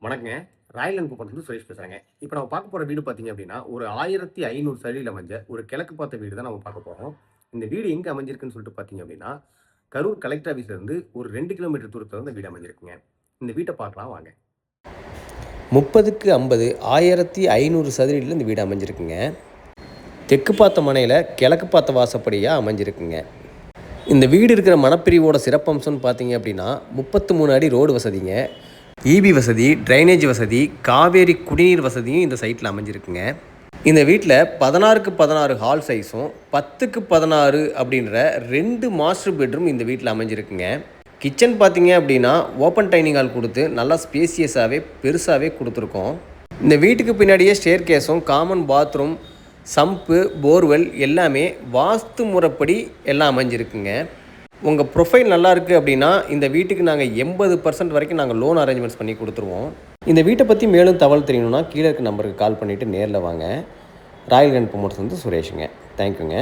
வணக்கங்க. ராயல் என்ஃபீல்ட்லேருந்து சுரேஷ் பேசுறேங்க. இப்ப நம்ம பார்க்க போற வீடு பார்த்தீங்க அப்படின்னா, ஒரு 1500 சதுரடியில அமைஞ்ச ஒரு கிழக்கு பார்த்த வீடு தான் நம்ம பார்க்க போறோம். இந்த வீடு எங்க அமைஞ்சிருக்குன்னு சொல்லிட்டு பார்த்தீங்க அப்படின்னா, கரூர் கலெக்டர் ஆஃபீஸ்ல இருந்து ஒரு 2 கிலோமீட்டர் தூரத்தில இந்த வீடு அமைஞ்சிருக்குங்க. இந்த வீட்ட பார்க்கலாம் வாங்க. 30க்கு 50 1500 சதுரடியில் இந்த வீடு அமைஞ்சிருக்குங்க. தெற்கு பார்த்த மனையில் கிழக்கு பார்த்த வாசப்படியாக அமைஞ்சிருக்குங்க. இந்த வீடு இருக்கிற மனப்பிரிவோட சிறப்பம்சம்னு பார்த்தீங்க அப்படின்னா 33 அடி ரோடு வசதிங்க, இபி வசதி, ட்ரைனேஜ் வசதி, காவேரி குடிநீர் வசதியும் இந்த சைட்டில் அமைஞ்சிருக்குங்க. இந்த வீட்டில் 16க்கு 16 ஹால் சைஸும் 10க்கு 16 அப்படின்ற 2 மாஸ்டர் பெட்ரூம் இந்த வீட்டில் அமைஞ்சிருக்குங்க. கிச்சன் பார்த்தீங்க அப்படின்னா ஓப்பன் டைனிங் ஹால் கொடுத்து நல்லா ஸ்பேசியஸாகவே பெருசாகவே கொடுத்துருக்கோம். இந்த வீட்டுக்கு பின்னாடியே ஸ்டேர் கேஸும் காமன் பாத்ரூம், சம்பு, போர்வெல் எல்லாமே வாஸ்து முறைப்படி எல்லாம் அமைஞ்சிருக்குங்க. உங்கள் ப்ரொஃபைல் நல்லா இருக்குது அப்படின்னா இந்த வீட்டுக்கு நாங்கள் 80% வரைக்கும் நாங்கள் லோன் அரேஞ்ச்மெண்ட்ஸ் பண்ணி கொடுத்துருவோம். இந்த வீட்டை பற்றி மேலும் தகவல் தெரியணும்னா கீழே இருக்க நம்பருக்கு கால் பண்ணிவிட்டு நேரில் வாங்க. ராயல் என்ஃபீல்ட் ப்ரமோட்டர்ஸ் வந்து சுரேஷுங்க. தேங்க்யூங்க.